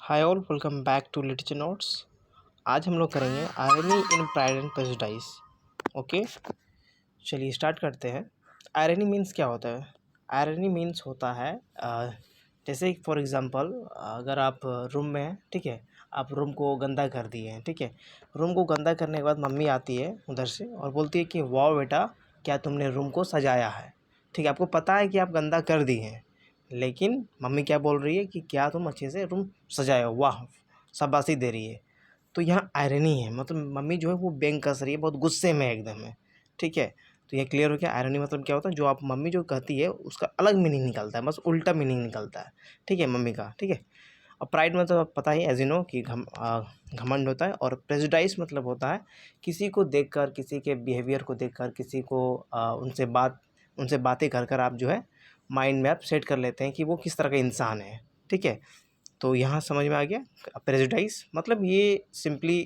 Hi all, welcome back to literature notes. आज हम लोग करेंगे irony in pride and prejudice. Okay, चलिए स्टार्ट करते हैं। आयरनी मीन्स क्या होता है? आयरनी मीन्स होता है जैसे फॉर एग्जांपल, अगर आप रूम में हैं, ठीक है, आप रूम को गंदा कर दिए हैं, ठीक है। रूम को गंदा करने के बाद मम्मी आती है उधर से और बोलती है कि वाह बेटा, क्या तुमने रूम को सजाया है। ठीक है, आपको पता है कि आप गंदा कर दिए हैं, लेकिन मम्मी क्या बोल रही है कि क्या तुम अच्छे से रूम सजाए हो, वाह, शाबाशी दे रही है। तो यहाँ आयरनी है, मतलब मम्मी जो है वो व्यंग कस रही है, बहुत गुस्से में है एकदम है, ठीक है। तो ये क्लियर हो गया आयरनी मतलब क्या होता है। जो आप मम्मी जो कहती है उसका अलग मीनिंग निकलता है, बस उल्टा मीनिंग निकलता है, ठीक है, मम्मी का, ठीक है। और प्राइड मतलब आप पता ही एज यू नो कि घमंड होता है। और प्रेजुडाइज मतलब होता है किसी को देखकर, किसी के बिहेवियर को देखकर, किसी को उनसे बातें कर कर आप जो है माइंड में आप सेट कर लेते हैं कि वो किस तरह का इंसान है, ठीक है। तो यहाँ समझ में आ गया प्रेजुडाइज मतलब ये सिंपली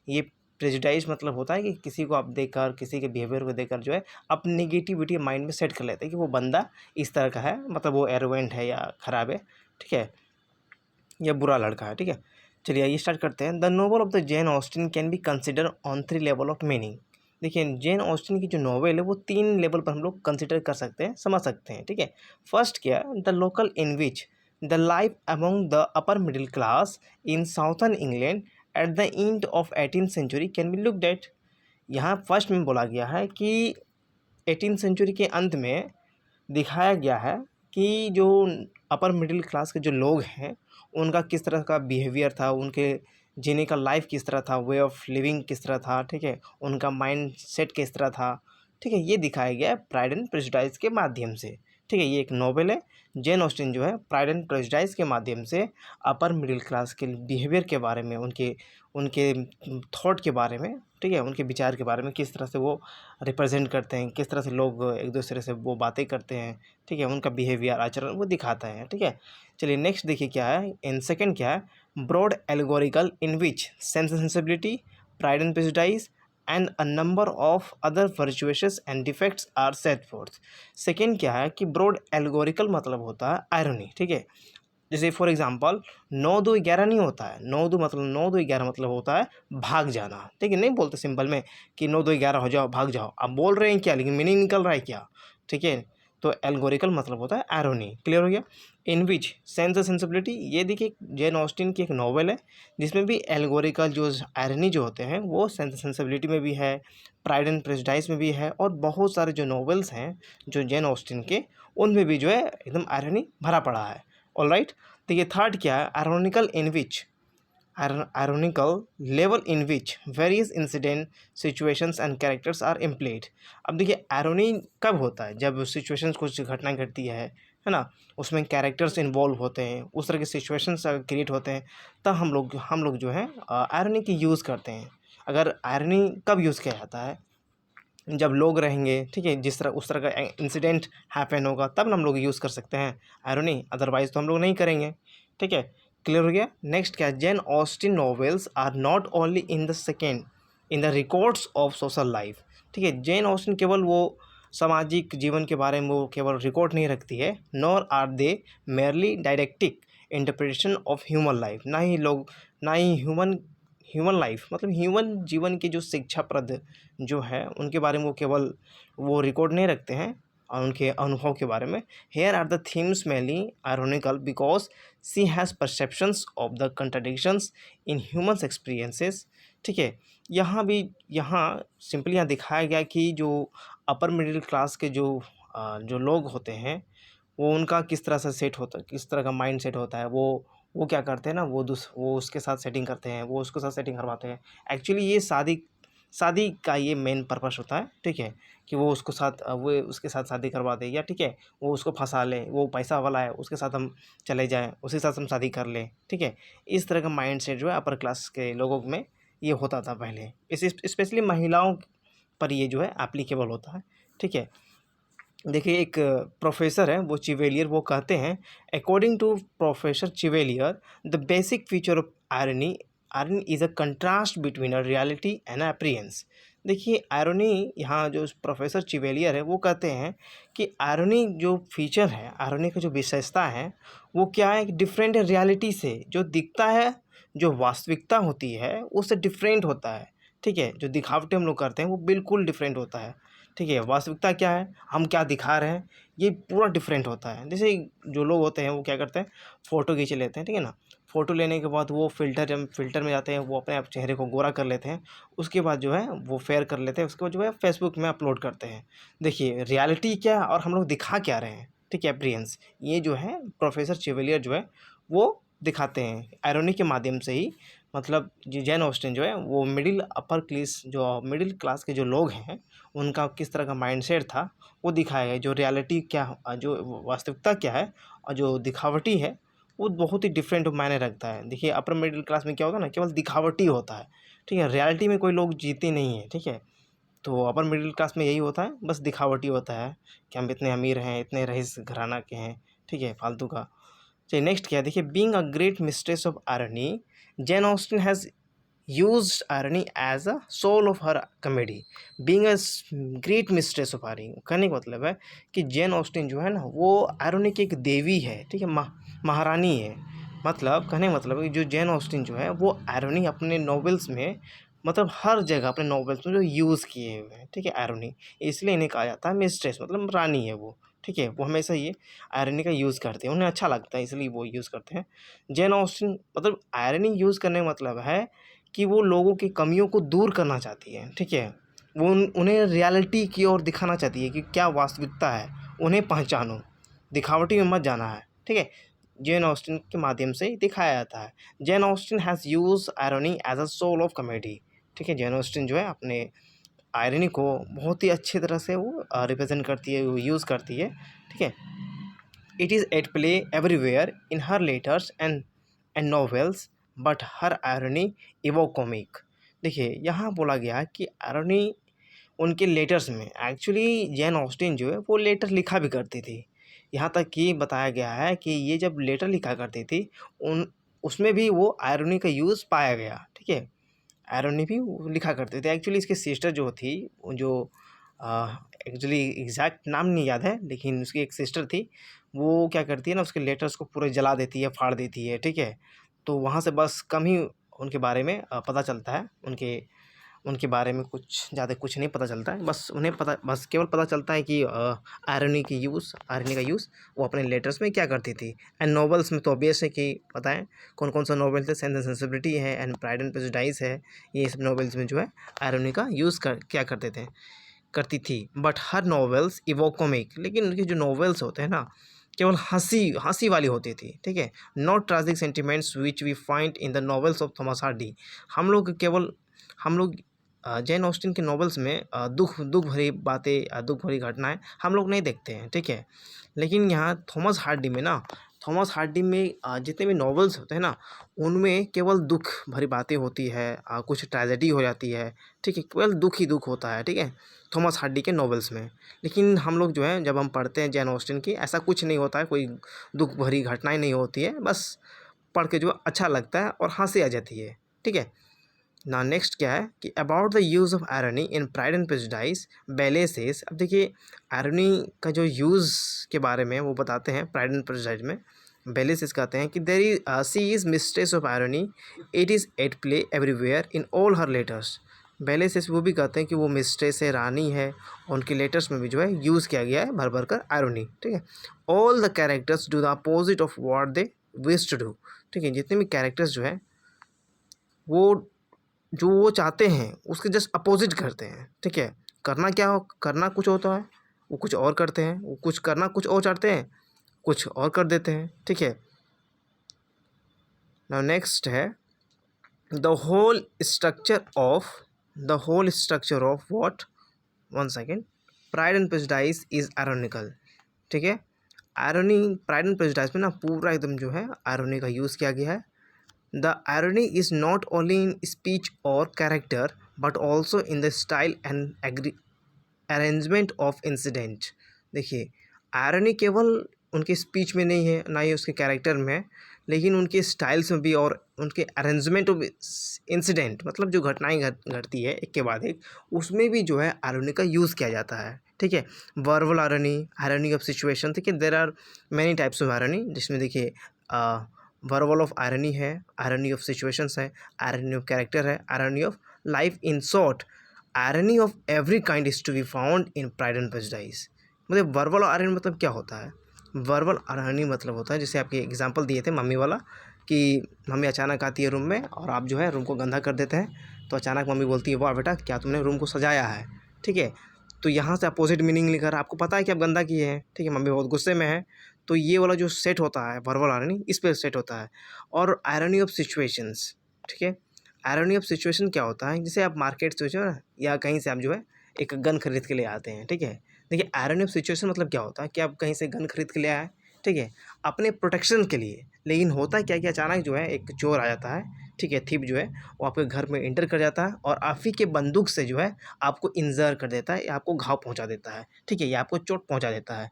ये प्रेजुडाइज मतलब होता है कि किसी को आप देखकर, किसी के बिहेवियर को देखकर जो है आप नेगेटिविटी माइंड में सेट कर लेते हैं कि वो बंदा इस तरह का है, मतलब वो एरोगेंट है या ख़राब है, ठीक है, या बुरा लड़का है, ठीक है। चलिए ये स्टार्ट करते हैं। The novel of the Jane Austen can be consider on 3 level of meaning. देखिए, जेन ऑस्टिन की जो नॉवेल है वो 3 लेवल पर हम लोग कंसिडर कर सकते हैं, समझ सकते हैं, ठीक है। फर्स्ट क्या, the local in which the life among the upper middle class in southern England at the end of 18th century can be looked at. यहाँ फर्स्ट में बोला गया है कि 18th सेंचुरी के अंत में दिखाया गया है कि जो अपर मिडिल क्लास के जो लोग हैं उनका किस तरह का बिहेवियर था, उनके जीने का लाइफ किस तरह था, वे ऑफ लिविंग किस तरह था, ठीक है, उनका माइंड सेट किस तरह था, ठीक है। ये दिखाया गया है प्राइड एंड प्रेजुडिस के माध्यम से, ठीक है। ये एक नॉवेल है। जेन ऑस्टिन जो है प्राइड एंड प्रेजुडिस के माध्यम से अपर मिडिल क्लास के बिहेवियर के बारे में, उनके उनके थॉट के बारे में, ठीक है, उनके विचार के बारे में, किस तरह से वो रिप्रेजेंट करते हैं, किस तरह से लोग एक दूसरे से वो बातें करते हैं, ठीक है, उनका बिहेवियर, आचरण वो दिखाता है, ठीक है। चलिए नेक्स्ट देखिए क्या है, इन सेकंड क्या है, broad allegorical in which sense sensibility, pride and prejudice and a number of other virtuous and defects are set forth. Second क्या है कि ब्रॉड एल्गोरिकल मतलब होता है आयरनी, ठीक है। जैसे फॉर एग्जांपल 9 2 11 नहीं होता है, 9 2 11 मतलब होता है भाग जाना, ठीक है। नहीं बोलते सिंपल में कि 9 2 11 हो जाओ, भाग जाओ, आप बोल रहे हैं क्या लेकिन मीनिंग निकल रहा है क्या, ठीक है। तो एल्गोरिकल मतलब होता है एरोनी, क्लियर हो गया। इन विच सेंस सेंसिबिलिटी, ये देखिए जेन ऑस्टिन की एक नॉवेल है जिसमें भी एल्गोरिकल जो एरोनी जो होते हैं वो सेंस सेंसिबिलिटी में भी है, प्राइड एंड प्रेजुडिस में भी है, और बहुत सारे जो नॉवेल्स हैं जो जेन ऑस्टिन के, उनमें भी जो है एकदम एरोनी भरा पड़ा है। All right. देखिए थर्ड क्या है, ironical in which ironical level in which various incident situations and characters are employed। अब देखिए आयरोनी कब होता है, जब सिचुएशंस, कुछ घटना घटती है ना, उसमें कैरेक्टर्स इन्वॉल्व होते हैं, उस तरह के सिचुएशंस क्रिएट होते हैं, तब हम लोग जो है आयरोनी की यूज़ करते हैं। अगर आयरोनी कब यूज़ किया जाता है, जब लोग रहेंगे, ठीक है, जिस तरह उस तरह का इंसिडेंट हैपन होगा तब हम लोग यूज़ कर सकते हैं आयरोनी, अदरवाइज तो हम लोग नहीं करेंगे, ठीक है। क्लियर हो गया। नेक्स्ट क्या, Jane Austen novels are not only in the records of social life, ठीक है। जेन ऑस्टिन केवल वो सामाजिक जीवन के बारे में वो केवल रिकॉर्ड नहीं रखती है, nor are they merely didactic interpretation of human life. ना ही ह्यूमन लाइफ मतलब ह्यूमन जीवन की जो शिक्षाप्रद जो है उनके बारे में वो केवल वो रिकॉर्ड नहीं रखते हैं, और उनके अनुभव के बारे में। Here are the themes mainly ironical because she has perceptions of the contradictions in humans experiences, ठीक है। यहाँ सिंपली यहाँ दिखाया गया कि जो अपर मिडिल क्लास के जो लोग होते हैं वो उनका किस तरह से सेट होता है, किस तरह का माइंड सेट होता है, वो क्या करते हैं ना, वो उसके साथ सेटिंग करते हैं, वो उसके साथ सेटिंग करवाते हैं। एक्चुअली ये शादी शादी का ये मेन पर्पस होता है, ठीक है, कि वो उसके साथ शादी करवा दे, या ठीक है वो उसको फंसा ले, वो पैसा वाला है उसके साथ हम चले जाएं, उसके साथ हम शादी कर लें, ठीक है। इस तरह का माइंड सेट जो है अपर क्लास के लोगों में ये होता था पहले, इस स्पेशली महिलाओं पर ये जो है एप्लीकेबल होता है, ठीक है। देखिए एक प्रोफेसर है वो चिवेलियर, वो कहते हैं, according to professor Chevalier, the basic feature of irony is a contrast between a reality and appearance. देखिए आयरनी, यहाँ जो प्रोफेसर चिवेलियर है वो कहते हैं कि आयरनी जो फीचर है, आयरनी का जो विशेषता है वो क्या है, डिफरेंट रियलिटी से जो दिखता है, जो वास्तविकता होती है उससे डिफरेंट होता है। ठीक है, जो दिखावटें हम लोग करते हैं वो बिल्कुल डिफरेंट होता है। ठीक है, वास्तविकता क्या है, हम क्या दिखा रहे हैं, ये पूरा डिफरेंट होता है। जैसे जो लोग होते हैं वो क्या करते हैं, फ़ोटो खींच लेते हैं, ठीक है ना। फ़ोटो लेने के बाद वो फ़िल्टर में जाते हैं, वो अपने आप चेहरे को गोरा कर लेते हैं, उसके बाद जो है वो फेयर कर लेते हैं, उसके बाद जो है फेसबुक में अपलोड करते हैं। देखिए रियलिटी क्या और हम लोग दिखा क्या रहे हैं, ठीक है, अपीयरेंस, ये जो है प्रोफेसर चिवेलियर जो है वो दिखाते हैं आयरनी के माध्यम से ही। मतलब जो जैन ऑस्टिन जो है वो मिडिल क्लास के जो लोग हैं उनका किस तरह का माइंडसेट था वो दिखाया है। जो रियलिटी क्या, जो वास्तविकता क्या है और जो दिखावटी है वो बहुत ही डिफरेंट मायने रखता है। देखिए अपर मिडिल क्लास में क्या होता है ना, केवल दिखावटी होता है, ठीक है, रियलिटी में कोई लोग जीते नहीं है। ठीक है, तो अपर मिडिल क्लास में यही होता है, बस दिखावटी होता है कि हम इतने अमीर हैं, इतने रईस घराना के हैं, ठीक है, फालतू का। चलिए नेक्स्ट क्या है, देखिए being a great mistress of irony, gen Austen has used irony as a soul of her comedy. Being a great mistress of irony, कहने का मतलब है कि जेन ऑस्टिन जो है ना वो आयरनी की एक देवी है, ठीक है, महारानी है। मतलब कहने का मतलब है कि जो जेन ऑस्टिन जो है वो आयरनी अपने नॉवेल्स में, मतलब हर जगह अपने नॉवेल्स में जो यूज़ किए हुए हैं, ठीक है, आयरनी, इसलिए इन्हें कहा जाता है मिस्ट्रेस, मतलब रानी है वो। ठीक है, वो हमेशा ये आयरनी का यूज़ करते हैं, उन्हें अच्छा लगता है इसलिए वो यूज़ करते हैं। जेन ऑस्टिन मतलब आयरनी यूज़ करने का मतलब है कि वो लोगों की कमियों को दूर करना चाहती है। ठीक है, वो उन्हें रियलिटी की ओर दिखाना चाहती है कि क्या वास्तविकता है, उन्हें पहचानो, दिखावटी में मत जाना है। ठीक है, जेन ऑस्टिन के माध्यम से दिखाया जाता है। Jane Austen has use irony as a soul of comedy. ठीक है, जेन ऑस्टिन जो है अपने आयरनी को बहुत ही अच्छी तरह से वो रिप्रेजेंट करती है, वो यूज़ करती है। ठीक है, it is at play everywhere in her letters and novels, but her irony ever comic. देखिए यहाँ बोला गया कि आयरनी उनके लेटर्स में, एक्चुअली जैन ऑस्टिन जो है वो लेटर लिखा भी करती थी। यहाँ तक कि बताया गया है कि ये जब लेटर लिखा करती थी उन उसमें भी वो आयरनी का यूज़ पाया गया। ठीक है, आयरनी भी वो लिखा करते थे। एक्चुअली इसकी सिस्टर जो थी, जो एक्चुअली एग्जैक्ट नाम नहीं याद है, लेकिन उसकी एक सिस्टर थी, वो क्या करती है ना, उसके लेटर्स को पूरे जला देती है, फाड़ देती है। ठीक है, तो वहाँ से बस कम ही उनके बारे में पता चलता है, उनके उनके बारे में कुछ ज़्यादा कुछ नहीं पता चलता है। बस उन्हें पता, बस केवल पता चलता है कि आयरनी का यूज़ वो अपने लेटर्स में क्या करती थी। एंड नॉवेल्स में तो ऑब्वियस है कि पता है कौन कौन सा नॉवेल थे, सेंस एंड सेंसिबिलिटी है एंड प्राइड एंड प्रेजुडिस है, ये सब नॉवेल्स में जो है आयरनी का यूज़ क्या करती थी। But her novels ever comic, लेकिन उनके जो नॉवेल्स होते हैं ना केवल हंसी हंसी वाली होती थी। ठीक है, not tragic sentiments which we find in the novels of Thomas Hardy. हम लोग जैन ऑस्टिन के नॉवेल्स में दुख दुख भरी बातें, दुख भरी घटनाएं हम लोग नहीं देखते हैं। ठीक है, लेकिन यहाँ थॉमस हार्डी में जितने भी नॉवेल्स होते हैं ना उनमें केवल दुख भरी बातें होती है, कुछ ट्रेजेडी हो जाती है। ठीक है, केवल दुख ही दुख होता है। ठीक है, थॉमस हार्डी के नॉवेल्स में। लेकिन हम लोग जो है जब हम पढ़ते हैं जैन ऑस्टिन की, ऐसा कुछ नहीं होता है, कोई दुख भरी घटनाएं नहीं होती है, बस पढ़ के जो अच्छा लगता है और हंसी आ जाती है। ठीक है ना, नेक्स्ट क्या है कि about the use of irony in pride and prejudice, बेले सेज। अब देखिए आयरनी का जो यूज़ के बारे में वो बताते हैं प्राइड एंड प्रेजुडिस में। बेले सेज कहते हैं कि there is she is mistress of irony, it is at play everywhere in all her letters. बेले सेज वो भी कहते हैं कि वो मिस्ट्रेस है, रानी है, और उनके लेटर्स में भी जो है यूज़ किया गया है भर भर कर आयरनी। ठीक है, all the characters do the opposite of what they wish to do. ठीक है, जितने भी कैरेक्टर्स जो है वो जो वो चाहते हैं उसके जस्ट अपोजिट करते हैं। ठीक है, करना कुछ होता है, वो कुछ और करते हैं, वो कुछ करना कुछ और चाहते हैं, कुछ और कर देते हैं। ठीक है, नाउ नेक्स्ट है the whole structure of what, one second, pride and prejudice is ironical. ठीक है, आयरनी, प्राइड एंड प्रेजुडिस में ना पूरा एकदम जो है आयरनी का यूज़ किया गया है। The irony is not only in speech or character, but also in the style and arrangement of incident. देखिए आयरनी केवल उनके स्पीच में नहीं है, ना ही उसके कैरेक्टर में है, लेकिन उनके स्टाइल्स में भी और उनके अरेंजमेंट ऑफ इंसिडेंट, मतलब जो घटनाएं घटती है एक के बाद एक, उसमें भी जो है आयरनी का यूज़ किया जाता है। ठीक है, verbal irony, irony of situation. ठीक है, there are many types of irony, जिसमें देखिए वर्बल ऑफ आयरनी है, आयरनी ऑफ सिचुएशंस है, आयरनी ऑफ कैरेक्टर है, irony of life. In short, irony of every kind is to be found in pride and prejudice. मतलब verbal irony मतलब क्या होता है? वर्बल आयरनी मतलब होता है, जैसे आपके एग्जांपल दिए थे मम्मी वाला, कि मम्मी अचानक आती है रूम में और आप जो है रूम को गंदा कर देते हैं, तो अचानक मम्मी बोलती है वाह बेटा क्या तुमने रूम को सजाया है। ठीक है, तो यहाँ से अपोजिट मीनिंग लेकर आपको पता है कि आप गंदा किए हैं। ठीक है, मम्मी बहुत गुस्से में है, तो ये वाला जो सेट होता है वर्बल आयरनी, इस पर सेट होता है। और आयरनी ऑफ सिचुएशंस, ठीक है, आयरनी ऑफ सिचुएशन क्या होता है? जैसे आप मार्केट से जो है या कहीं से आप जो है एक गन खरीद के ले आते हैं। ठीक है, देखिए आयरनी ऑफ सिचुएशन मतलब क्या होता है कि आप कहीं से गन खरीद के ले आए, ठीक है, अपने प्रोटेक्शन के लिए। लेकिन होता क्या कि अचानक जो है एक चोर आ जाता है, ठीक है, थीप जो है वो आपके घर में एंटर कर जाता है और आप ही के बंदूक से जो है आपको इंजर कर देता है या आपको घाव पहुंचा देता है। ठीक है, या आपको चोट पहुंचा देता है।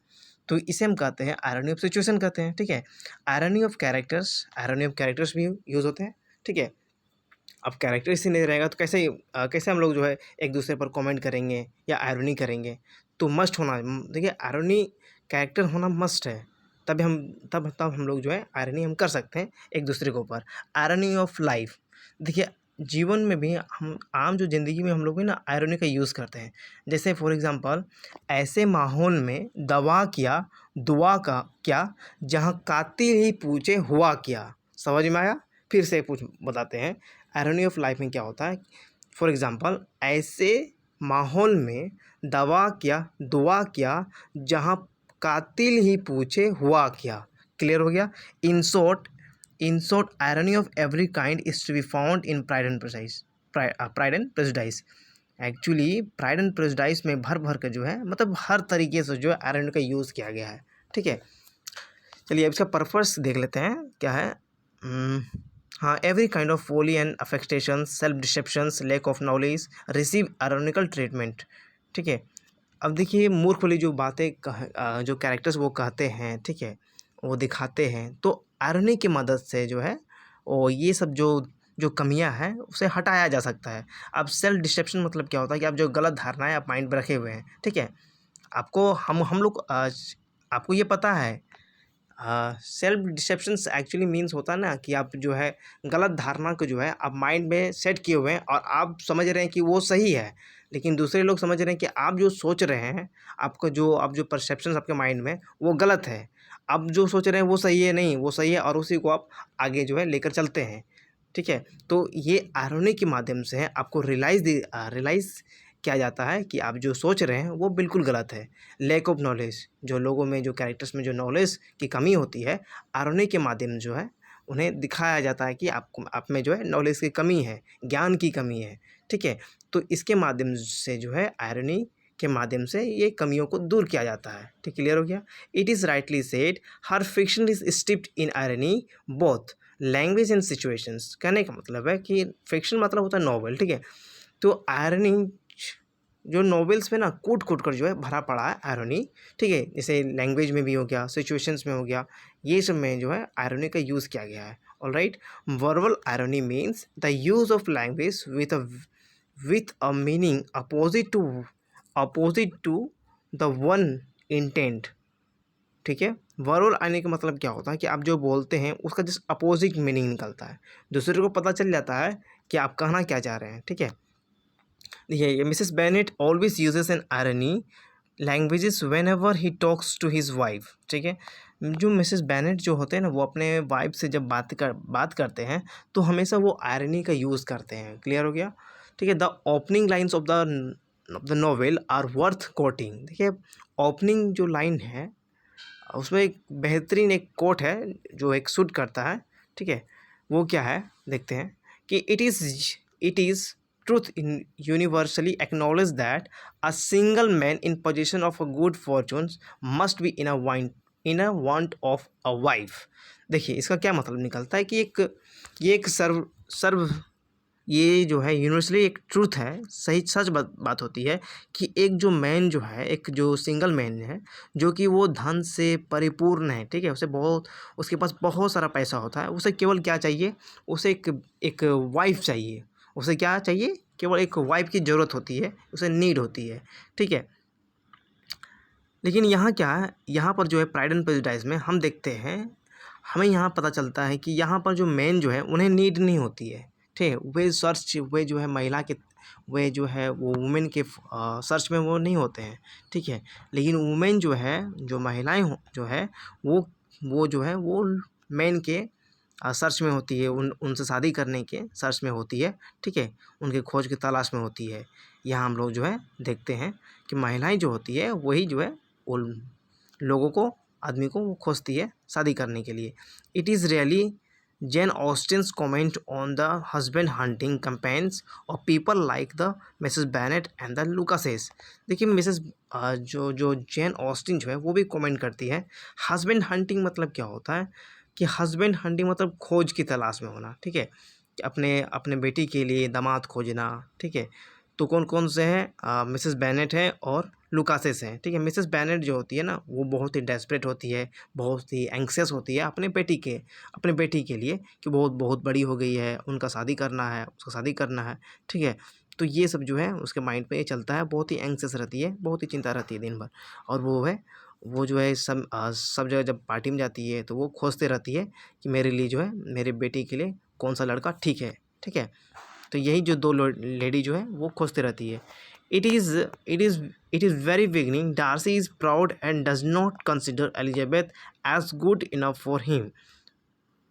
तो इसे हम कहते हैं आयरनी ऑफ सिचुएशन कहते हैं। ठीक है, irony of characters, irony of characters भी यूज़ होते हैं। ठीक है, अब कैरेक्टर इसी नहीं रहेगा तो कैसे हम लोग जो है एक दूसरे पर कमेंट करेंगे या आयरनी करेंगे? तो मस्ट होना, देखिए आयरनी कैरेक्टर होना मस्ट है, तभी हम तब हम लोग जो है आयरनी हम कर सकते हैं एक दूसरे के ऊपर। आयरनी ऑफ लाइफ, देखिए जीवन में भी हम आम जो ज़िंदगी में हम लोग भी ना आयरनी का यूज़ करते हैं। जैसे फॉर एग्ज़ाम्पल, ऐसे माहौल में दवा क्या दुआ का क्या, जहाँ कातिल ही पूछे हुआ क्या। समझ में आया? फिर से पूछ बताते हैं, आयरनी ऑफ लाइफ में क्या होता है। फॉर एग्ज़ाम्पल, ऐसे माहौल में दवा क्या दुआ क्या, जहाँ कातिल ही पूछे हुआ क्या। क्लियर हो गया? In short irony of every kind is to be found in pride and prejudice. Actually pride and prejudice में भर भर कर जो है, मतलब हर तरीके से जो है आयरनी का यूज़ किया गया है। ठीक है, चलिए अब इसका पर्पस देख लेते हैं क्या है। हाँ, every kind of folly and affectation, self deceptions, lack of knowledge receive ironical treatment. ठीक है, अब देखिए मूर्ख वाली जो बातें जो कैरेक्टर्स वो कहते हैं, ठीक है, वो दिखाते हैं, तो आयरनी की मदद से जो है वो ये सब जो जो कमियां हैं उसे हटाया जा सकता है। अब सेल्फ डिसेप्शन मतलब क्या होता है कि आप जो गलत धारणाएं आप माइंड में रखे हुए हैं, ठीक है, आपको हम लोग आपको ये पता है, सेल्फ डिसेप्शंस एक्चुअली मीन्स होता है ना कि आप जो है गलत धारणा को जो है आप माइंड में सेट किए हुए हैं और आप समझ रहे हैं कि वो सही है, लेकिन दूसरे लोग समझ रहे हैं कि आप जो सोच रहे हैं, आप जो परसेप्शंस आपके माइंड में वो गलत है। आप जो सोच रहे हैं वो सही है, नहीं वो सही है, और उसी को आप आगे जो है लेकर चलते हैं। ठीक है, तो ये आयरनी के माध्यम से आपको रियलाइज़ किया जाता है कि आप जो सोच रहे हैं वो बिल्कुल गलत है। लैक ऑफ नॉलेज, जो लोगों में जो कैरेक्टर्स में जो नॉलेज की कमी होती है, आयरनी के माध्यम जो है उन्हें दिखाया जाता है कि आपको आप में जो है नॉलेज की कमी है, ज्ञान की कमी है। ठीक है, तो इसके माध्यम से जो है आयरनी के माध्यम से ये कमियों को दूर किया जाता है। ठीक, क्लियर हो गया? It is rightly said her fiction is steeped in irony both language and situations. कहने का मतलब है कि फिक्शन मतलब होता है नॉवल, ठीक है, तो आयरनी जो नॉवेल्स में ना कूट कूट कर जो है भरा पड़ा है आयरनी। ठीक है, जैसे लैंग्वेज में भी हो गया, सिचुएशंस में हो गया, ये सब में जो है आयरनी का यूज़ किया गया है। Alright, verbal irony means the use of language with a meaning opposite to the one intent. ठीक है, वर्बल आने का मतलब क्या होता है कि आप जो बोलते हैं उसका जस्ट अपोजिट मीनिंग निकलता है, दूसरे को पता चल जाता है कि आप कहना क्या चाह रहे हैं। ठीक है, देखिए Mrs Bennet always uses an irony languages whenever he talks to his wife. ठीक है, जो मिसेस बेनेट जो होते हैं ना वो अपने वाइफ से जब बात करते हैं तो हमेशा वो आयरनी का यूज़ करते हैं। क्लियर हो गया? ठीक है, the opening lines of the novel are worth quoting. देखिए ओपनिंग जो लाइन है उसमें एक बेहतरीन एक कोट है जो एक सूट करता है। ठीक है, वो क्या है देखते हैं कि it is truth in universally acknowledge that a single man in possession of a good fortunes must be in a want of a wife। देखिए इसका क्या मतलब निकलता है कि ये एक सर्व ये जो है यूनिवर्सली एक ट्रूथ है, सही सच बात होती है कि एक जो मैन जो है, एक जो सिंगल मैन है, जो कि वो धन से परिपूर्ण है, ठीक है, उसके पास बहुत सारा पैसा होता है, उसे केवल क्या चाहिए, उसे एक वाइफ चाहिए, उसे क्या चाहिए, केवल एक वाइफ की ज़रूरत होती है, उसे नीड होती है, ठीक है। लेकिन यहाँ क्या है, यहाँ पर जो है प्राइड एंड प्रेजुडिस में हम देखते हैं, हमें यहाँ पता चलता है कि यहाँ पर जो मेन जो है उन्हें नीड नहीं होती है, ठीक है, वे जो है महिला के, वे जो है वो वुमेन के सर्च में वो नहीं होते हैं, ठीक है। लेकिन वुमेन जो है, जो महिलाएं जो है वो जो है वो मेन के सर्च में होती है, उनसे शादी करने के सर्च में होती है, ठीक है, उनके खोज की तलाश में होती है। यहाँ हम लोग जो है देखते हैं कि महिलाएं जो होती है वही जो है वो लोगों को, आदमी को वो खोजती है शादी करने के लिए। It is really Jane Austen's comment on the husband hunting campaigns और people like the Mrs Bennet and the Lucases. देखिए मिसेस जो जेन ऑस्टिन जो है वो भी कमेंट करती है। हस्बैंड हंटिंग मतलब क्या होता है कि हस्बैंड हंटिंग मतलब खोज की तलाश में होना, ठीक है, कि अपने बेटी के लिए दामाद खोजना, ठीक है। तो कौन कौन से हैं, मिसेस बेनेट है और लुकासेस हैं, ठीक है। मिसेस बेनेट जो होती है ना वो बहुत ही डेस्परेट होती है, बहुत ही एंक्सियस होती है अपने बेटी के लिए कि बहुत बहुत बड़ी हो गई है, उनका शादी करना है, उसका शादी करना है, ठीक है। तो ये सब जो है उसके माइंड पे ये चलता है, बहुत ही एंक्सियस रहती है, बहुत ही चिंता रहती है दिन भर। और वो जो है सब जगह जब पार्टी में जाती है तो वो खोजते रहती है कि मेरे लिए जो है, मेरे बेटी के लिए कौन सा लड़का ठीक है, ठीक है। तो यही जो दो लेडी जो है वो खोजते रहती है। It is very beginning Darcy is proud and does not consider Elizabeth as good enough for him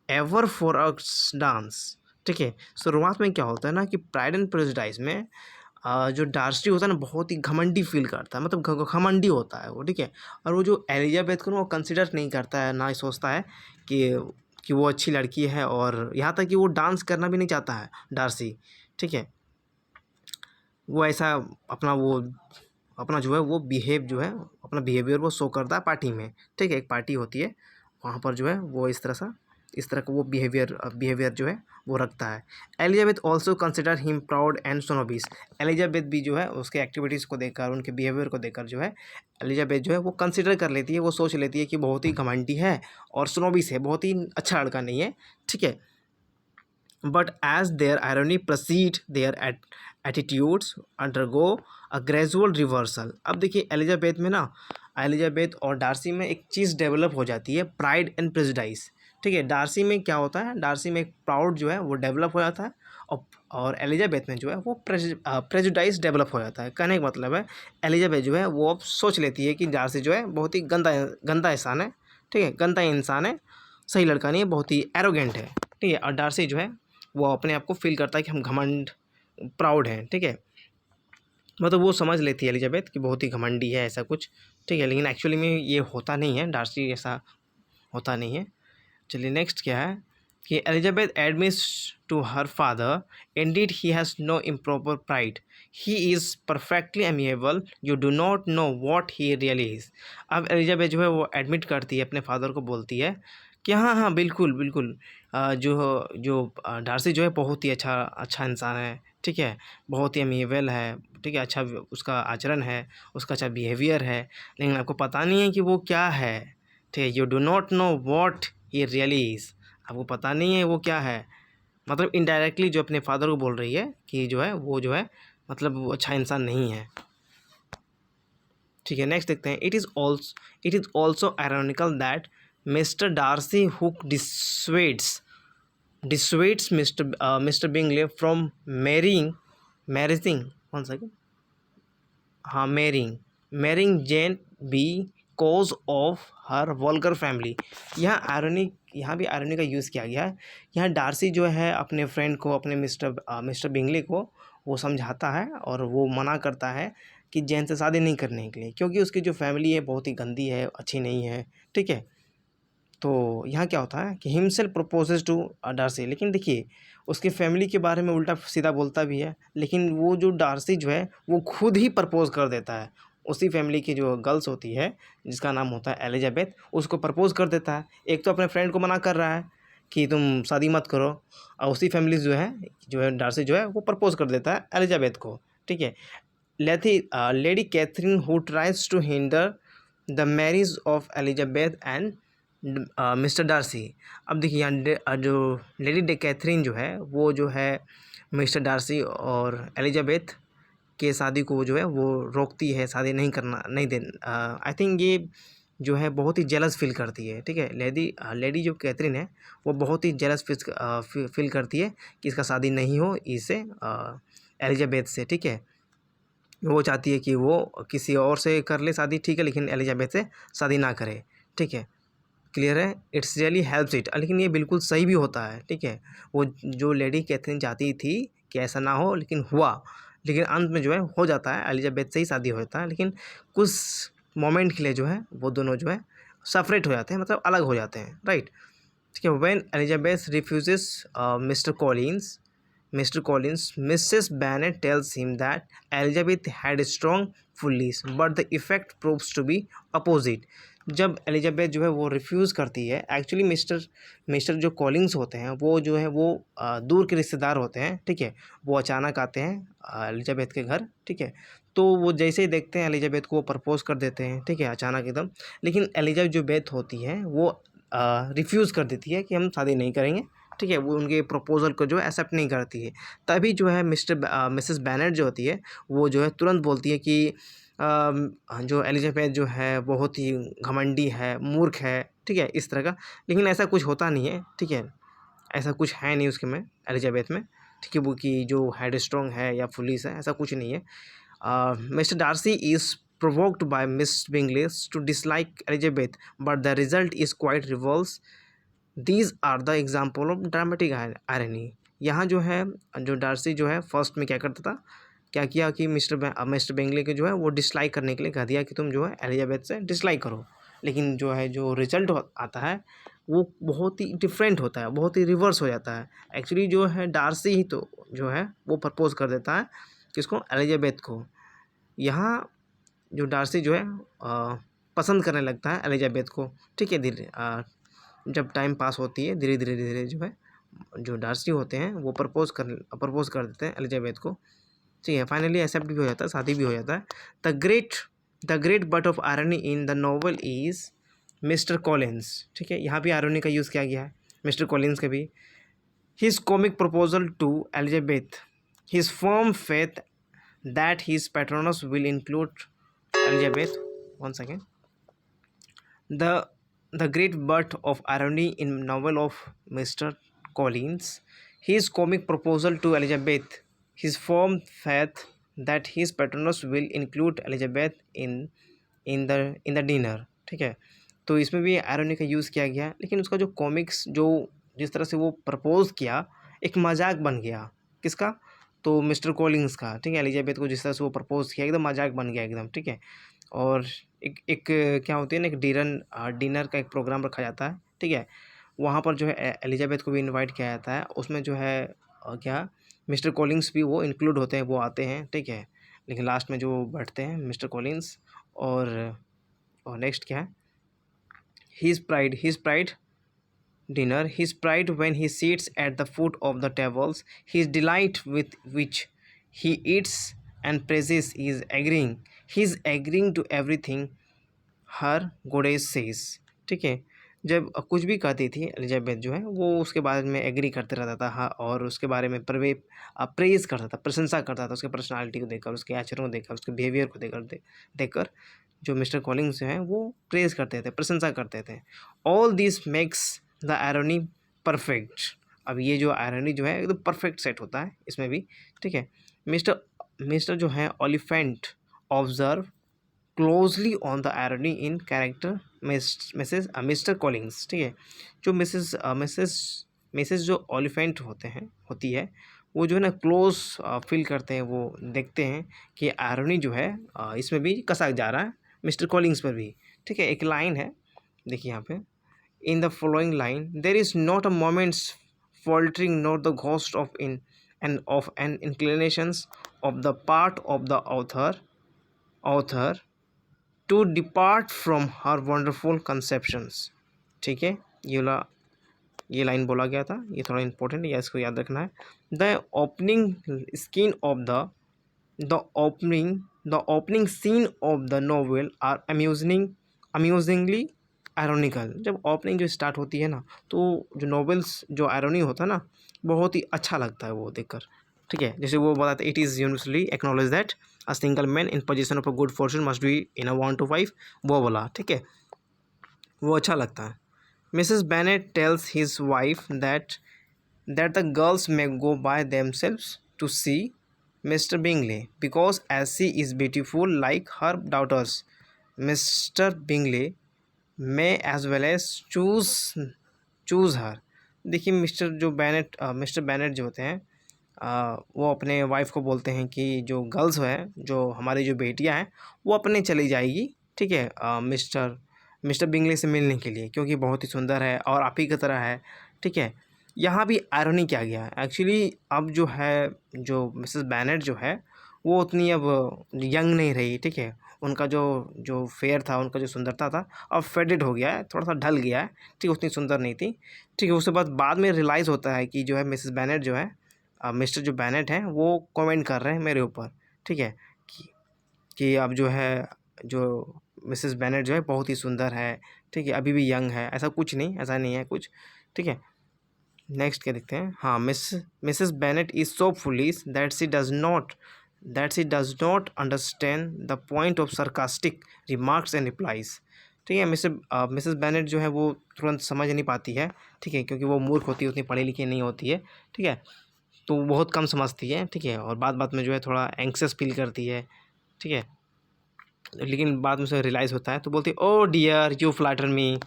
ever for a dance, ठीक है। शुरुआत में क्या होता है ना कि प्राइड एंड प्रेजुडिस में जो डार्सी होता है ना बहुत ही घमंडी फील करता है, मतलब घमंडी होता है वो, ठीक है। और वो जो एलिजाबेथ को ना वो कंसिडर नहीं करता है, ना ही सोचता है कि वो अच्छी लड़की है, और यहाँ तक कि वो डांस करना भी नहीं चाहता है डार्सी, ठीक है। वो ऐसा अपना जो है वो अपना बिहेवियर वो शो करता है पार्टी में, ठीक है। एक पार्टी होती है वहाँ पर जो है वो इस तरह का वो बिहेवियर जो है वो रखता है। Elizabeth also consider him proud and snobbish. Elizabeth भी जो है उसके एक्टिविटीज़ को देखकर, उनके बिहेवियर को देखकर जो है एलिजाबेथ जो है वो कंसिडर कर लेती है, वो सोच लेती है कि बहुत ही घमंडी है और स्नोबिश है, बहुत ही अच्छा लड़का नहीं है, ठीक है। But as their irony proceed, their attitudes undergo a gradual reversal। अब देखिए एलिजाबेथ और डार्सी में एक चीज़ डेवलप हो जाती है, प्राइड एंड प्रेजुडिस, ठीक है। डार्सी में क्या होता है, डार्सी में एक प्राउड जो है वो डेवलप हो जाता है, और एलिजाबेथ में जो है वो प्रेजुडिस डेवलप हो जाता है। कहने का मतलब है एलिजाबेथ जो है वो अब सोच लेती है कि डार्सी जो है बहुत ही गंदा इंसान है, ठीक है, गंदा इंसान है, सही लड़का नहीं है, बहुत ही एरोगेंट है, ठीक है। और डार्सी जो है वो अपने आप को फील करता है कि हम घमंड प्राउड हैं, ठीक है। मतलब वो समझ लेती है एलिजाबेथ कि बहुत ही घमंडी है ऐसा कुछ, ठीक है। लेकिन एक्चुअली में ये होता नहीं है, डार्सी ऐसा होता नहीं है। चलिए नेक्स्ट क्या है कि Elizabeth admits to her father indeed he has no improper pride, he is perfectly amiable, you do not know what he really is. अब एलिजाबेथ जो है वो एडमिट करती है, अपने फादर को बोलती है कि हाँ हाँ बिल्कुल बिल्कुल, डार्सी जो है बहुत ही अच्छा इंसान है, ठीक है, बहुत ही अमीवेल है, ठीक है, अच्छा उसका आचरण है, उसका अच्छा बिहेवियर है, लेकिन आपको पता नहीं है कि वो क्या है, ठीक है। You do not know what he really is, आपको पता नहीं है वो क्या है। मतलब इनडायरेक्टली जो अपने फादर को बोल रही है कि जो है वो जो है मतलब वो अच्छा इंसान नहीं है, ठीक है। नेक्स्ट देखते हैं। It is also ironical that Mr Darcy who dissuades Mr. Bingley from marrying one second, हाँ marrying Jane because of her vulgar family। यहाँ भी आयरनी का यूज़ किया गया है। यहाँ डार्सी जो है अपने फ्रेंड को, अपने मिस्टर बिंगली को वो समझाता है और वो मना करता है कि जैन से शादी नहीं करने के लिए, क्योंकि उसकी जो फैमिली है बहुत ही गंदी है, अच्छी नहीं है, ठीक है। तो यहाँ क्या होता है कि हिमसेल्फ प्रपोजेज टू डार्सी, लेकिन देखिए उसके फैमिली के बारे में उल्टा सीधा बोलता भी है, लेकिन वो जो डार्सी जो है वो खुद ही प्रपोज कर देता है, उसी फैमिली की जो गर्ल्स होती है जिसका नाम होता है एलिजाबेथ, उसको प्रपोज कर देता है। एक तो अपने फ्रेंड को मना कर रहा है कि तुम शादी मत करो, और उसी फैमिली जो है डार्सी जो है वो प्रपोज कर देता है एलिजाबेथ को, ठीक है। Lady Catherine who tries to hinder the marriage of Elizabeth and Mr Darcy. अब देखिए यहाँ जो लेडी कैथरीन जो है वो जो है मिस्टर डार्सी और एलिजाबेथ के शादी को जो है वो रोकती है, शादी नहीं करना, नहीं दे। आई थिंक ये जो है बहुत ही जेलस फील करती है, ठीक है। लेडी जो कैथरीन है वो बहुत ही जेलस फील करती है कि इसका शादी नहीं हो इससे एलिजाबेथ से, ठीक है। वो चाहती है कि वो किसी और से कर ले शादी, ठीक है, लेकिन एलिजाबेथ से शादी ना करे, ठीक है। क्लियर है? It's really helps it. लेकिन ये बिल्कुल सही भी होता है, ठीक है। वो जो लेडी कैथरीन चाहती थी कि ऐसा ना हो, लेकिन हुआ, लेकिन अंत में जो है हो जाता है, एलिजाबेथ से ही शादी होता है, लेकिन कुछ मोमेंट के लिए जो है वो दोनों जो है सेपरेट हो जाते हैं, मतलब अलग हो जाते हैं, राइट। ठीक है। When Elizabeth refuses Mr. Collins, Mrs. Bennet tells him that Elizabeth had strong feelings, but the effect proves to be opposite. जब एलिजाबेथ जो है वो रिफ्यूज़ करती है, एक्चुअली मिस्टर जो कॉलिंग्स होते हैं वो जो है वो दूर के रिश्तेदार होते हैं, ठीक है। वो अचानक आते हैं एलिजाबेथ के घर, ठीक है। तो वो जैसे ही देखते हैं एलिजाबेथ को, वो प्रपोज कर देते हैं, ठीक है, अचानक एकदम। लेकिन एलिजाबेथ जो बेथ होती है वो रिफ्यूज़ कर देती है कि हम शादी नहीं करेंगे, ठीक है। वो उनके प्रपोज़ल को जो है एक्सेप्ट नहीं करती है। तभी जो है मिसेस बेनेट जो होती है वो जो है तुरंत बोलती है कि जो एलिजाबेथ जो है बहुत ही घमंडी है, मूर्ख है, ठीक है, इस तरह का। लेकिन ऐसा कुछ होता नहीं है, ठीक है। ऐसा कुछ है नहीं उसके में, एलिजाबेथ में, ठीक है, वो कि जो हेड स्ट्रॉन्ग है या फुलिस है, ऐसा कुछ नहीं है। Mr Darcy is provoked by Miss Bingley to dislike Elizabeth, but the result is quite reverse. These are the example of dramatic irony. यहाँ जो है जो डार्सी जो है फर्स्ट में क्या करता था, क्या किया कि मिस्टर बेंगले के जो है वो डिसलाइक करने के लिए कह दिया कि तुम जो है एलिजाबेथ से डिसलाइक करो। लेकिन जो है जो रिजल्ट आता है वो बहुत ही डिफरेंट होता है, बहुत ही रिवर्स हो जाता है। एक्चुअली जो है डार्सी ही तो जो है वो प्रपोज कर देता है किसको, एलिजाबेथ को। यहाँ जो डार्सी जो है पसंद करने लगता है एलिजाबेथ को, ठीक है। धीरे जब टाइम पास होती है धीरे धीरे जो है जो डार्सी होते हैं वो प्रपोज कर देते हैं एलिजाबेथ को, ठीक है। फाइनली एक्सेप्ट भी हो जाता है, शादी भी हो जाता है। The great but of irony in the novel is mister Collins, ठीक है। यहाँ भी आयरनी का यूज़ किया गया है, मिस्टर कॉलिन्स का भी। His comic proposal to Elizabeth, his firm faith that his patronus will include Elizabeth. One second. The great butt of irony in novel of Mr. Collins, his comic proposal to Elizabeth, his firm faith that his patronus will include Elizabeth in the dinner, ठीक है। तो इसमें भी irony का use किया गया, लेकिन उसका जो कॉमिक्स जो जिस तरह से वो प्रपोज किया एक मजाक बन गया, किसका, तो मिस्टर कॉलिंग्स का, ठीक है। एलिजाबेथ को जिस तरह से वो प्रपोज किया एकदम मजाक बन गया एकदम, ठीक है। और एक क्या होती है ना, एक डिनर का एक प्रोग्राम रखा जाता है, ठीक है। वहाँ पर जो है एलिजाबेथ को भी इनवाइट किया जाता है, उसमें जो है क्या मिस्टर कॉलिंग्स भी वो इंक्लूड होते हैं, वो आते हैं, ठीक है। लेकिन लास्ट में जो बैठते हैं मिस्टर कॉलिंग्स और नेक्स्ट क्या है, his pride dinner, his pride when he sits at the foot of the tables, his delight with which he eats and praises he's agreeing to everything her goddess says, ठीक है। जब कुछ भी कहती थी एलिजाबेथ जो है वो उसके बारे में एग्री करते रहता था, हाँ, और उसके बारे में प्रेज करता था, प्रशंसा करता था, उसके पर्सनालिटी को देखकर, उसके आचरण को देखकर, उसके बिहेवियर को देखकर जो मिस्टर कॉलिंग्स जो हैं वो प्रेज करते थे, प्रशंसा करते थे। All this makes the irony perfect. अब ये जो आयरनी जो है एकदम परफेक्ट सेट होता है इसमें भी, ठीक है। मिस्टर जो है Oliphant observe closely on the irony in character Mr Collins, ठीक है। जो मिसेस जो ओलिफेंट होती है वो जो है ना क्लोज फील करते हैं, वो देखते हैं कि आयरनी जो है इसमें भी कसा जा रहा है मिस्टर कॉलिंग्स पर भी, ठीक है। एक लाइन है, देखिए यहाँ पे, in the following line, there is not a moment's faltering nor the ghost of an inclinations of the part of the author to depart from her wonderful conceptions, ठीक है। ये लाइन बोला गया था, ये थोड़ा इंपॉर्टेंट है, या इसको याद रखना है। The opening scene of the opening the opening scene of the novel are amusingly ironical. जब ओपनिंग जो स्टार्ट होती है ना, तो जो नॉवेल्स जो आयरोनी होता है ना, बहुत ही अच्छा लगता है वो देखकर, ठीक है। जैसे वो बताते, it is universally acknowledge that a single man in position of a good Fortune must be in a 1 to 5, वो बोला, ठीक है, वो अच्छा लगता है। Mrs Bennett tales his wife that the girls may go by themselves to see Mr. Bingley because as she is beautiful like her daughters, Mr. Bingley may as well as choose her। देखिए mister बैनेट जो होते हैं, वो अपने wife को बोलते हैं कि जो गर्ल्स हैं, जो हमारी जो बेटियां हैं, वो अपने चली जाएगी, ठीक है, मिस्टर बिंगले से मिलने के लिए, क्योंकि बहुत ही सुंदर है और आप ही की तरह है, ठीक है। यहाँ भी आयरनी किया गया है एक्चुअली। अब जो है, जो मिसेस बैनेट जो है, वो उतनी अब यंग नहीं रही, ठीक है। उनका जो जो फेयर था, उनका जो सुंदरता था, अब फेडेड हो गया है, थोड़ा सा ढल गया है, ठीक है, उतनी सुंदर नहीं थी, ठीक है। उसके बाद में रियलाइज़ होता है कि जो है मिसेस बैनेट जो है, मिस्टर जो बैनेट हैं, वो कमेंट कर रहे हैं मेरे ऊपर, ठीक है, कि कि अब जो है, जो मिसेस बैनेट जो है बहुत ही सुंदर है, ठीक है, अभी भी यंग है, ऐसा कुछ नहीं, ऐसा नहीं है कुछ, ठीक है। नेक्स्ट क्या देखते हैं, हाँ, Mrs Bennett is so foolish that she does not understand the point of sarcastic remarks and replies. ठीक है, मिसेस बेनेट जो है वो तुरंत समझ नहीं पाती है, ठीक है, क्योंकि वो मूर्ख होती है, उतनी पढ़ी लिखी नहीं होती है, ठीक है, तो वो बहुत कम समझती है, ठीक है, और बात बात में जो है थोड़ा एंक्सियस फील करती है, ठीक है। लेकिन बाद में उसे रियलाइज़ होता है, तो बोलती है, oh dear you flatter me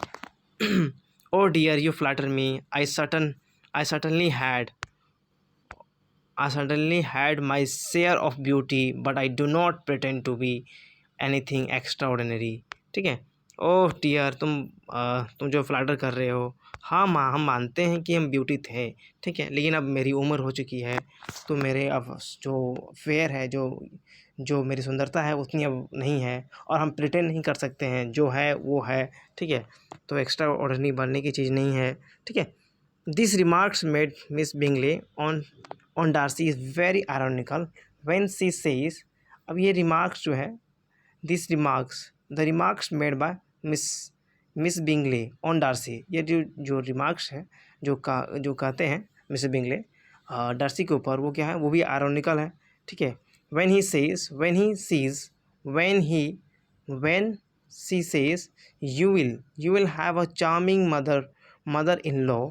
oh dear you flatter me, I certainly had I certainly had my share of beauty, but I do not pretend to be anything extraordinary। ठीक है, ओह डियर, तुम जो flatter कर रहे हो, हाँ माँ, हम मानते हैं कि हम ब्यूटी थे, ठीक है, लेकिन अब मेरी उम्र हो चुकी है, तो मेरे अब जो फेयर है, जो जो मेरी सुंदरता है, उतनी अब नहीं है, और हम प्रिटेंड नहीं कर सकते हैं, जो है वो है, ठीक है, तो एक्स्ट्रा ऑर्डिनरी बनने की चीज़ नहीं है, ठीक है। These remarks made Miss Bingley on Darcy is very ironical when she says, अब ये remarks जो है, the remarks made by Miss Bingley on Darcy, ये जो remarks है, जो कहते हैं मिस बिंगले डार्सी के ऊपर, वो क्या है, वो भी ironical है, ठीक है। when she says you will have a charming mother-in-law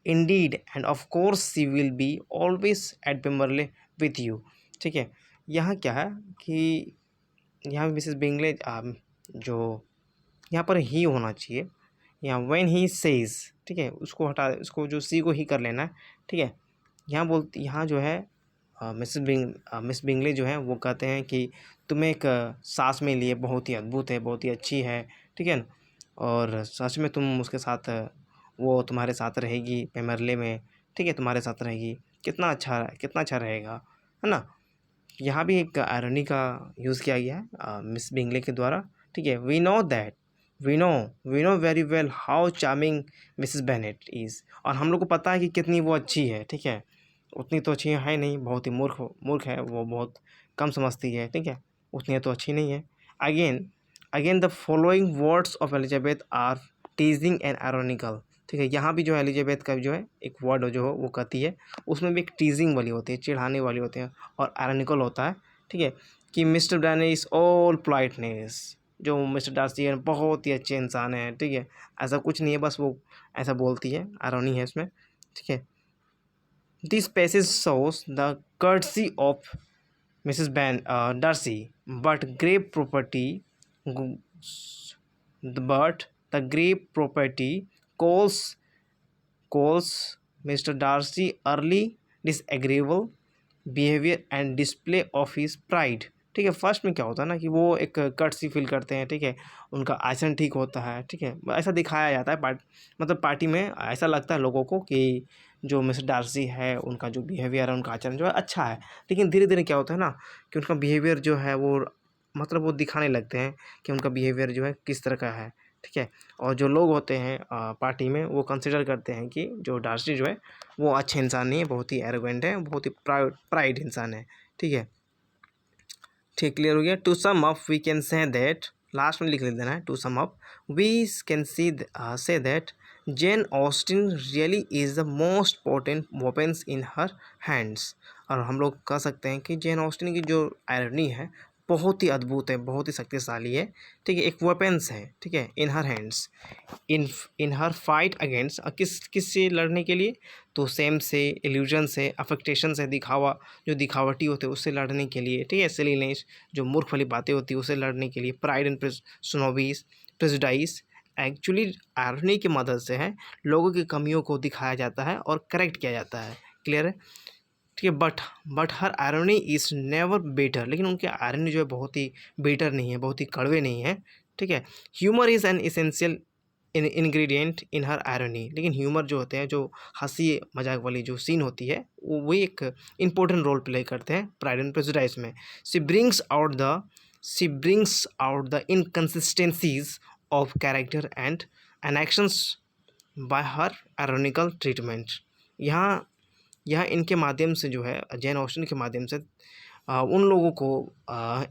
indeed, and of course she will be always at Pemberley with you। ठीक है, यहाँ क्या है कि यहाँ मिसेस बिंगले जो यहाँ पर ही होना चाहिए, यहाँ व्हेन ही सेज, ठीक है, उसको हटा, उसको जो सी को ही कर लेना है, ठीक है। यहाँ जो है मिस बिंगले जो है वो कहते हैं कि तुम एक सास में लिए बहुत ही अद्भुत है, बहुत ही अच्छी है, ठीक है ना, और सच में तुम उसके साथ, वो तुम्हारे साथ रहेगी पेमरले में, ठीक है, तुम्हारे साथ रहेगी, कितना अच्छा रहेगा, है ना। यहाँ भी एक आयरनी का यूज़ किया गया है मिस बिंगले के द्वारा, ठीक है। We know very well how charming Mrs Bennet is, और हम लोग को पता है कि कितनी वो अच्छी है, ठीक है, उतनी तो अच्छी है नहीं, बहुत ही मूर्ख है वो, बहुत कम समझती है, ठीक है, उतनी तो अच्छी नहीं है। Again the following words of Elizabeth are teasing and ironical. ठीक है, यहाँ भी जो है एलिजाबेथ का जो है एक वर्ड जो है वो कहती है, उसमें भी एक टीजिंग वाली होती है, चिढ़ाने वाली होती है, और आयरोनिकल होता है, ठीक है, कि Mr Darcy is all politeness, जो मिस्टर डार्सी है बहुत ही अच्छे इंसान है, ठीक है, ऐसा कुछ नहीं है, बस वो ऐसा बोलती है, आयरोनी है इसमें, ठीक है। This passage shows the courtesy of Mrs. Darcy, but the grave property calls Mr. Darcy early disagreeable behavior and display of his pride। ठीक है, फर्स्ट में क्या होता है ना कि वो एक कर्टसी फील करते हैं, ठीक है, उनका आचरण ठीक होता है, ठीक है, ऐसा दिखाया जाता है मतलब पार्टी में ऐसा लगता है लोगों को कि जो मिस्टर डार्सी है, उनका जो बिहेवियर है, उनका आचरण जो है अच्छा है, लेकिन धीरे धीरे क्या होता है ना कि उनका बिहेवियर जो है वो, मतलब वो दिखाने लगते हैं कि उनका बिहेवियर जो है किस तरह का है, ठीक है। और जो लोग होते हैं पार्टी में वो कंसिडर करते हैं कि जो डार्सी जो है वो अच्छे इंसान नहीं है, बहुत ही एरोगेंट है, बहुत ही प्राइड इंसान है। ठीक है, ठीक, क्लियर हो गया। To sum up we can say that, last में लिख देना है, to sum up we can say that Jane Austen really is the most potent weapons in her hands. और हम लोग कह सकते हैं कि जेन ऑस्टिन की जो आयरनी है बहुत ही अद्भुत है, बहुत ही शक्तिशाली है। ठीक है, एक वेपन्स है। ठीक है, इन हर हैंड्स, इन हर फाइट अगेंस्ट, किस से लड़ने के लिए, तो सेम से, इल्यूजन से, अफेक्टेशन से, दिखावा, जो दिखावटी होते हैं उससे लड़ने के लिए। ठीक है, सिलीनेस, जो मूर्ख वाली बातें होती है उससे लड़ने के लिए, pride and snobbery, prejudice, actually irony की मदद से है लोगों की कमियों को दिखाया जाता है और करेक्ट किया जाता है। क्लियर है। ठीक है, but her irony is never better, लेकिन उनके आयरनी जो है बहुत ही बेटर नहीं है, बहुत ही कड़वे नहीं है। ठीक है, humour is an essential ingredient in her irony, लेकिन ह्यूमर जो होते हैं, जो हंसी मजाक वाली जो सीन होती है वो एक इम्पोर्टेंट रोल प्ले करते हैं प्राइड एंड प्रेजुडाइस में। She brings out the inconsistencies of character and actions bye her ironical treatment. यहाँ इनके माध्यम से जो है, जैन ऑस्टिन के माध्यम से उन लोगों को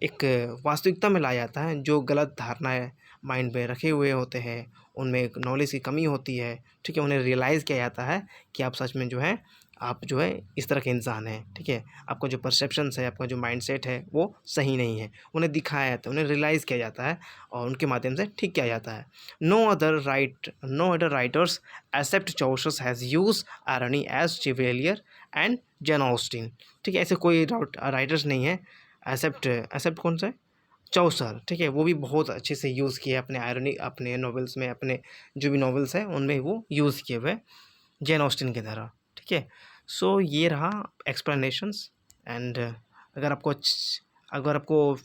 एक वास्तविकता में लाया जाता है जो गलत धारणाएं माइंड में रखे हुए होते हैं, उनमें एक नॉलेज की कमी होती है। ठीक है, उन्हें रियलाइज़ किया जाता है कि आप सच में जो है, आप जो है इस तरह के इंसान हैं। ठीक है, आपका जो परसेप्शंस है, आपका जो माइंडसेट है वो सही नहीं है, उन्हें दिखाया जाता है, उन्हें रियलाइज़ किया जाता है और उनके माध्यम से ठीक किया जाता है। No other writers except Chaucer has use irony as Chevalier and Jane Austen. ठीक है, ऐसे कोई राइटर्स नहीं है, एक्सेप्ट कौन सा है, चौसर। ठीक है, वो भी बहुत अच्छे से यूज़ किए अपने आयरनी, अपने नॉवेल्स में, अपने जो भी नॉवेल्स हैं उनमें वो यूज़ किए हुए जैन ऑस्टिन की तरह। ठीक है, सो ये रहा एक्सप्लेनेशंस। एंड अगर आपको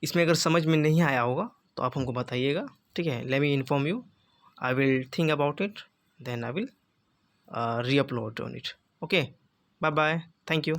इसमें अगर समझ में नहीं आया होगा तो आप हमको बताइएगा। ठीक है, let me inform you, I will think about it, then I will reupload on it. Okay, bye bye, thank you.